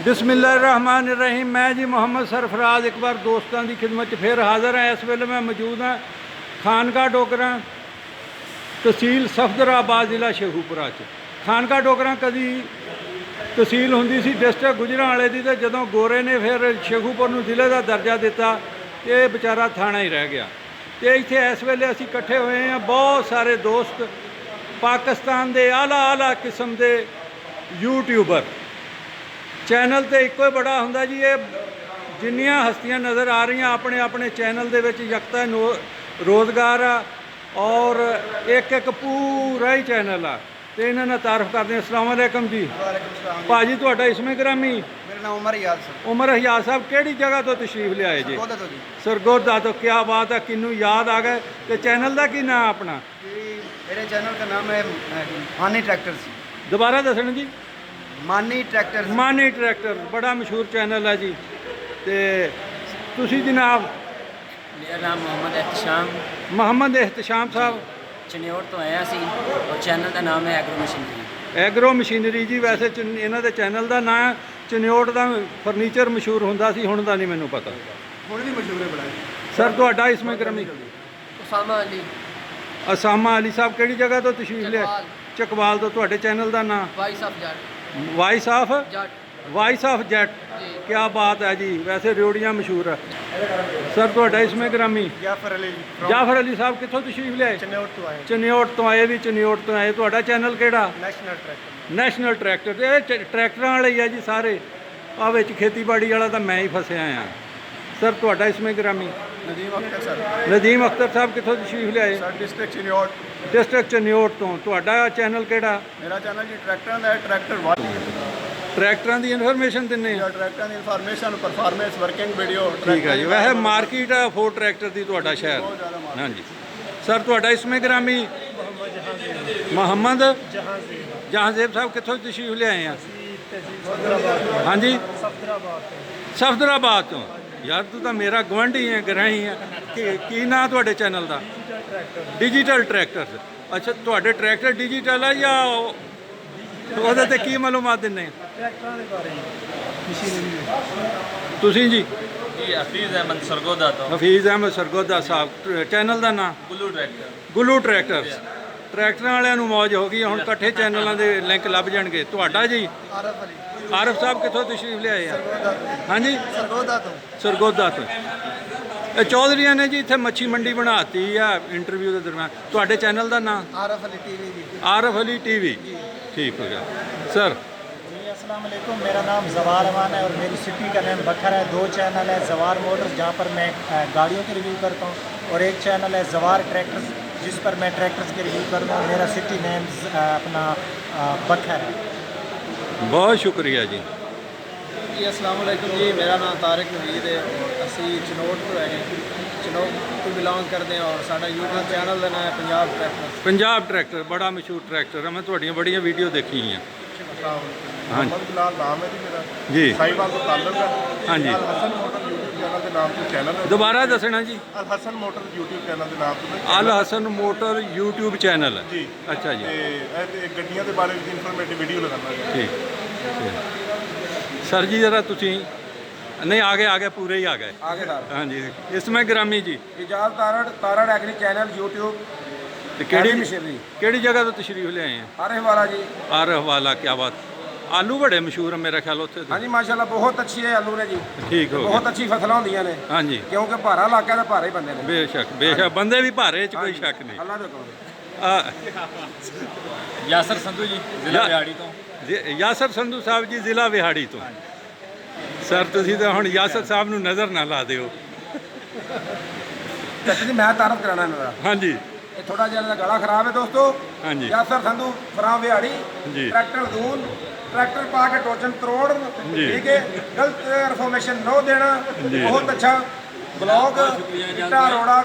बिस्मिल्लाहिर्रहमानिर्रहीम। मैं जी मोहम्मद सरफराज एक बार दोस्तों की खिदमत फिर हाज़िर है। इस वेले मैं मौजूद हाँ खानका डोगरा तहसील सफदराबाद ज़िला शेखूपुरा च। खानका डोगरा कदी तहसील होंदी सी डिस्ट्रिक्ट गुजरांवाले की, तो जदों गोरे ने फिर शेखूपुर नूं ज़िले का दर्जा दिता ये बेचारा थाना ही रह गया। तो इत्थे इस वेले असीं इकट्ठे हुए हैं बहुत सारे दोस्त पाकिस्तान के आला आला किस्म के यूट्यूबर। चैनल तो एको ही बड़ा होंदा जी, ये जिन्नियां हस्तियां नज़र आ रही अपने अपने चैनल दे विच यकता रोज़गार आ और एक एक पूरा ही चैनल आ। तो इन्होंने तारफ करते हैं। अस्सलाम वालेकुम जी भाजी, तुहाडा इसमें ग्रामी? मेरा नाम उमर हियाज साहब। उमर हियाज साहब किहड़ी जगह तो तशरीफ लियाए जी? सरगोदा तो। क्या बात है, किन्नू याद आ गए। तो चैनल का की नाम अपना? मेरे चैनल का नाम है मानी ट्रैक्टर्स। दोबारा दसण जी। मानी ट्रैक्टर। मानी ट्रैक्टर बड़ा मशहूर चैनल है जी। तो तुसी जनाब? मेरा नाम मोहम्मद एहतशाम। मोहम्मद एहतशाम साहब चनियोट तो आया सी और चैनल का नाम है एग्रो मशीनरी। एग्रो मशीनरी जी। वैसे इन्हों के चैनल का नाम चनियोट का फर्नीचर मशहूर होंदा सी, हुण दा नहीं मैनूं पता। हुण भी मशहूर है बड़ा। सर तुहाडा इसमें ग्रामी? उसामा अली। असामा अली साहब किहड़ी जगह तो तशरीफ लिया? चकवाल तो। तुहाडे चैनल का नाम? Voice of Jatt. Voice of Jatt. Voice of Jatt. क्या बात है जी। वैसे रेवड़ियाँ मशहूर है। सर तुहाडा इसमें ग्रामी? जाफर अली। जाफर अली साहब कितों तशरीफ लियाए? चनियोट तो आए। चनियोट तो आए भी चनियोट तो आए। तुहाडा चैनल किहड़ा? National tractor. National tractor. ये ट्रैक्टर वाले ही है जी सारे। आ विच खेतीबाड़ी वाला तो मैं ही फसिया हाँ। सर तुहाडा इसमें ग्रामी? नदीम अख्तर सर। नदीम अख्तर साहब कितों तशरीफ लियाए? Sir district Chiniot. District Chiniot तो। तुहाडा चैनल किहड़ा? मेरा चैनल जी ट्रैक्टर का है। ट्रैक्टਰਾਂ ਦੀ ਇਨਫੋਰਮੇਸ਼ਨ ਦਿੰਨੇ ਆ? ट्रैक्टर की इन्फॉर्मेशन परफॉर्मेंस वर्किंग वीडियो। ठीक है जी। वैसे मार्केट है फोर्ड ट्रैक्टर की ਤੁਹਾਡਾ ਸ਼ਹਿਰ? हाँ जी। सर ਤੁਹਾਡਾ इसमें ग्रामी? मोहम्मद जहांजेब साहब कितों तशरीफ ले आए हैं? हाँ जी सफदराबाद तो। यार तू तो मेरा गवांढी है, ग्राही है। की नाम ਤੁਹਾਡੇ चैनल का? Digital tractor. अच्छा ਤੁਹਾਡੇ ट्रैक्टर डिजिटल है या ਉਹਦੇ ਤੇ ਕੀ ਮਾਲੂਮਾਤ ਦਿੰਨੇ? ट्रैक्टर के बारे में ਤੁਸੀਂ ਜੀ? जी हफीज़ अहमद सरगोदा तो। ਹਫੀਜ਼ ਅਹਿਮਦ ਸਰਗੋਦਾ ਸਾਹਿਬ। ਚੈਨਲ ਦਾ ਨਾਮ? गुल्लू ट्रैक्टर। ਗੁੱਲੂ ਟਰੈਕਟਰਸ। ਟਰੈਕਟਰਾਂ ਵਾਲਿਆਂ ਨੂੰ ਮੌਜ ਹੋ ਗਈ, ਹੁਣ ਇਕੱਠੇ ਚੈਨਲਾਂ ਦੇ ਲਿੰਕ ਲੱਭ ਜਾਣਗੇ। ਤੁਹਾਡਾ ਜੀ? आरफ अली। ਆਰਫ ਸਾਹਿਬ ਕਿੱਥੋਂ ਤਸ਼ਰੀਫ ਲਿਆਏ ਆ? ਹਾਂਜੀ सरगोदा तो। ਸਰਗੋਦਾ ਤੋਂ। ਇਹ ਚੌਧਰੀਆਂ ਨੇ ਜੀ ਇੱਥੇ ਮੱਛੀ ਮੰਡੀ ਬਣਾਤੀ ਆ ਇੰਟਰਵਿਊ ਦੇ ਦਰਮਿਆਨ। ਤੁਹਾਡੇ ਚੈਨਲ ਦਾ ਨਾਮ? आरफ अली टीवी जी। ਆਰਫ ਅਲੀ ਟੀਵੀ। ठीक हो गया सर। जी अस्सलाम वालेकुम। मेरा नाम जवार अमान है और मेरी सिटी का नेम बखर है। 2 चैनल है, जवार मोटर्स जहाँ पर मैं गाड़ियों की रिव्यू करता हूँ, और एक चैनल है जवार ट्रैक्टर्स जिस पर मैं ट्रैक्टर्स की रिव्यू करता हूँ। मेरा सिटी नेम अपना बखर है। बहुत शुक्रिया जी। जी अस्सलाम वालेकुम जी। मेरा नाम तारिक नवीद है और असी चनोट तो है, चनोट तो बिलोंग करते हैं, और साडा यूट्यूब चैनल का नाम है पंजाब ट्रैक्टर। पंजाब ट्रैक्टर बड़ा मशहूर ट्रैक्टर है। मैं तुहाड़ियां बड़ियां वीडियो देखी हैं। हाँ मोहम्मद बिलाल नाम है जी मेरा। जी साहिबाल तो ताल्लुक है। हाँ जी। अल हसन मोटर यूट्यूब चैनल के नाम से चैनल है। दोबारा दसना जी। अल हसन मोटर यूट्यूब चैनल के नाम से अल हसन मोटर यूट्यूब चैनल है जी। अच्छा जी। ते गड्डियां के बारे में इन्फॉर्मेटिव वीडियो लगाना है। ठीक सर जी जरा तुसी नहीं आ गए पूरे ही आ गए। आगे दार हाँ जी। इसमें ग्रामी जी? Ijaz Tarar agri channel YouTube. ते केड़ी मशीनरी। केड़ी जगह तो तशरीफ ले आए हैं? आरिफ वाला जी। आरफ वाला। क्या बात। आलू बड़े मशहूर है मेरा ख्याल उत्थे हाँ जी माशाल्लाह बहुत अच्छी है आलू ने जी। ठीक हो बहुत गया। अच्छी फसल होंदियां ने हाँ जी क्योंकि भारा इलाका है, भारे ही बंदे ने। बेशक बंदे भी भारे च कोई शक नहीं। अल्लाह दे हुक्म। यासर संधू जी जिला बिहाड़ी तो। यासर संधू साहब जी जिला विहाड़ी तो। सर तुसी तो हुण यासर साहब नूं नज़र ना ला दिओ। चाचा जी मैं तारफ कराना मेरा। हाँ जी ये थोड़ा जिहा गला खराब है दोस्तों। हाँ जी यासर संधू फराम बिहाड़ी जी। ट्रैक्टर दून ट्रैक्टर पा के टोचन तरोड़। जी। ठीक है गलत इन्फॉर्मेशन नो देना। जी। बहुत अच्छा ब्लॉग इट्टा रोड़ा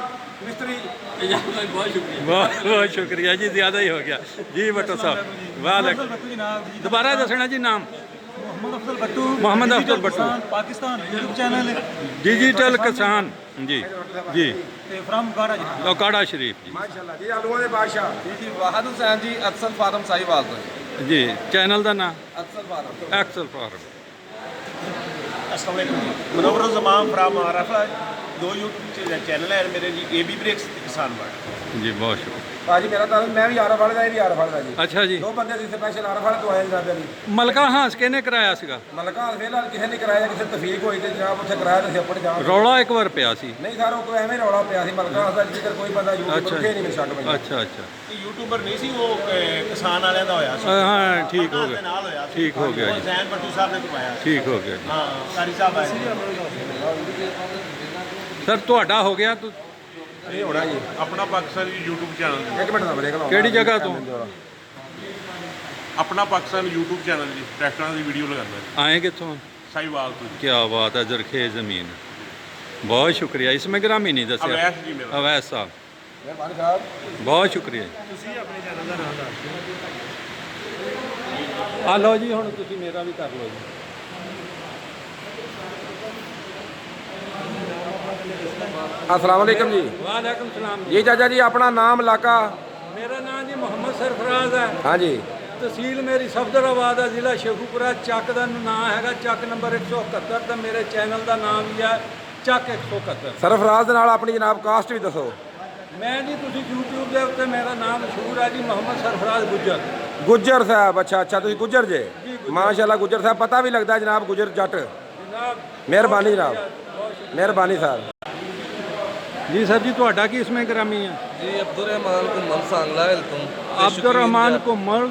मिस्त्री। बहुत शुक्रिया। बहुत शुक्रिया जी, ज़्यादा ही हो गया जी भट्टो साहब। वालेकुम। दोबारा दसना जी नाम? मोहम्मद अफजल भट्टू। पाकिस्तान यूट्यूब चैनल है। डिजिटल किसान जी जी फ्रॉम गाड़ा जी। काड़ा शरीफ जी। माशाल्लाह जी आलूओं के बादशाह जी वाहद हुसैन जी अक्सर फारम साहिवाल तो जी चैनल का नाम? अक्सर फारम। Axle farm. अस्सलाम वालेकुम जी मनोवर जमाम फ्राम आरफा दो यूट्यूब चैनल है मेरे जी AB ब्रेक्स किसान वर्ड ਜੀ ਬਹੁਤ ਸ਼ੁਕਰ ਭਾਜੀ ਮੇਰਾ ਤਾਂ ਮੈਂ ਵੀ ਆਰਫ ਵਾਲੇ ਦਾ ਇਹ ਵੀ ਆਰਫ ਵਾਲੇ ਦਾ ਜੀ ਅੱਛਾ ਜੀ ਦੋ ਬੰਦੇ ਅਸੀਂ ਸਪੈਸ਼ਲ ਆਰਫ ਵਾਲੇ ਤੋਂ ਆਏ ਜਨਾਬ ਜੀ ਮਲਕਾ ਹਾਂਸ ਕਿਹਨੇ ਕਰਾਇਆ ਸੀਗਾ ਮਲਕਾ ਫਿਲਹਾਲ ਕਿਸੇ ਨੇ ਕਰਾਇਆ ਕਿਸੇ ਤਫੀਕ ਹੋਈ ਤੇ ਜਨਾਬ ਉੱਥੇ ਕਰਾਇਆ ਤੇ ਅਸੀਂ ਆਪਣੇ ਜਾਣ ਰੌਲਾ ਇੱਕ ਵਾਰ ਪਿਆ ਸੀ ਨਹੀਂ ਸਰ ਉਹ ਕੋਈ ਐਵੇਂ ਰੌਲਾ ਪਿਆ ਸੀ ਮਲਕਾ ਦਾ ਜ਼ਿਕਰ ਕੋਈ ਬੰਦਾ ਯੂਟਿਊਬ ਅੱਛਾ ਤੇ ਨਹੀਂ ਮਿਲ ਸਕਦਾ ਅੱਛਾ ਅੱਛਾ यूट्यूबर नहीं सी वो किसान वाले का होया सी ਹਾਂ ਠੀਕ ਹੋ प्रधान ਗਿਆ दे नाल होया सी ठीक हो गया जी। हुसैन भट्टू साहब ने करवाया ਠੀਕ ਹੋ ਗਿਆ ਜੀ हाँ कारी साहब आए ਸਰ ਤੁਹਾਡਾ ਹੋ ਗਿਆ ਤੂੰ ਇਹ ਹੋਣਾ ਜੀ अपना पाकिस्तान YouTube चैनल ਇੱਕ ਮਿੰਟ ਦਾ ਬ੍ਰੇਕ ਲਾਓ ਕਿਹੜੀ ਜਗ੍ਹਾ ਤੋਂ अपना पाकिस्तान YouTube चैनल जी ट्रैक्टਰਾਂ ਦੀ ਵੀਡੀਓ ਲਗਾਉਂਦਾ ਆਏ ਕਿੱਥੋਂ ਸਾਈਵਾਲ ਤੋਂ ਕੀ ਬਾਤ ਹੈ ਜ਼ਰਖੇਜ਼ ਜ਼ਮੀਨ ਬਹੁਤ ਸ਼ੁਕਰੀਆ इसमें ग्रामी नहीं दसिया अवैस जी मेरा अवैस साहब ਮਿਹਰਬਾਨੀ ਸਾਹਿਬ ਬਹੁਤ ਸ਼ੁਕਰੀਆ ਤੁਸੀਂ ਆਪਣੇ ਚੈਨਲ ਦਾ ਨਾਮ ਦੱਸ ਦਿਓ ਆ ਲਓ ਜੀ ਹੁਣ ਤੁਸੀਂ ਮੇਰਾ ਵੀ ਕਰ ਲਓ ਜੀ अस्सलाम वालेकुम जी ਵਾਲੇਕੁਮ ਸਲਾਮ जी चाचा जी अपना नाम इलाका ਮੇਰਾ ਨਾਮ ਜੀ ਮੁਹੰਮਦ ਸਰਫਰਾਜ਼ ਹੈ हाँ जी ਤਹਿਸੀਲ ਮੇਰੀ ਸਫਦਰਾਬਾਦ ਹੈ ਜ਼ਿਲ੍ਹਾ ਸ਼ੇਖੂਪੁਰਾ ਚੱਕ ਦਾ ਨਾਮ ਹੈਗਾ ਚੱਕ ਨੰਬਰ 171 ਤੇ ਮੇਰੇ ਚੈਨਲ ਦਾ ਨਾਮ ਵੀ ਹੈ ਚੱਕ 171 ਸਰਫਰਾਜ਼ ਦੇ ਨਾਲ ਆਪਣੀ ਜਨਾਬ ਕਾਸਟ ਵੀ ਦੱਸੋ ਮੈਂ ਜੀ ਤੁਸੀਂ YouTube ਦੇ ਉੱਤੇ ਮੇਰਾ ਨਾਮ ਮਸ਼ਹੂਰ ਹੈ ਜੀ ਮੁਹੰਮਦ ਸਰਫਰਾਜ਼ ਗੁੱਜਰ ਗੁੱਜਰ ਸਾਹਿਬ ਅੱਛਾ ਅੱਛਾ ਤੁਸੀਂ ਗੁੱਜਰ ਜੇ ਜੀ, ਗੁੱਜਰ। ਮਾਸ਼ਾਅੱਲਾ ਗੁੱਜਰ ਸਾਹਿਬ ਪਤਾ ਵੀ ਲੱਗਦਾ ਜਨਾਬ ਗੁੱਜਰ ਜੱਟ ਜਨਾਬ ਮਿਹਰਬਾਨੀ ਜਨਾਬ ਮਿਹਰਬਾਨੀ ਸਾਹਿਬ जी सर जी ਤੁਹਾਡਾ ਕੀ इसमें ग्रामी है जी अब्दुलरहमान कुमल सांगला हिल ਤੋਂ ਅਬਦੁਰਰਹਿਮਾਨ ਕੁਮਲ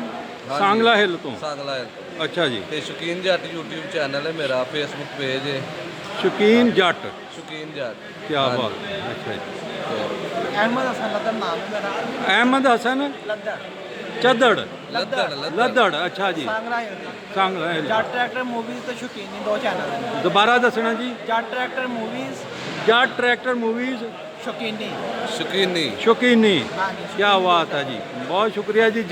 सांगला हिल ਤੋਂ सांगला हिल ਤੋਂ ਅੱਛਾ ਜੀ ਤੇ ਸ਼ੌਕੀਨ ਜੱਟ YouTube ਚੈਨਲ ਹੈ ਮੇਰਾ ਫੇਸਬੁੱਕ ਪੇਜ ਹੈ ਸ਼ੌਕੀਨ ਜੱਟ ਸ਼ੌਕੀਨ ਜੱਟ ਕੀ ਬਾਤ ਅੱਛਾ ਜੀ अहमद हसन लद्दर नाम है मेरा ਅਹਿਮਦ ਹਸਨ लद्दर ਚੱਦੜ ਲੱਦੜ ਲੱਦੜ ਅੱਛਾ ਜੀ सांगरा सांगला हिल जट ट्रैक्टर मूवीज तो शौकीनी दो चैनल हैं ਦੁਬਾਰਾ ਦੱਸਣਾ ਜੀ जट ट्रैक्टर मूवीज ਜੱਟ ਟਰੈਕਟਰ ਮੂਵੀਜ਼ शौकीनी ਸ਼ੌਕੀਨੀ ਸ਼ੌਕੀਨੀ हाँ जी ਕੀ ਬਾਤ ਹੈ ਜੀ ਬਹੁਤ ਸ਼ੁਕਰੀਆ ਜੀ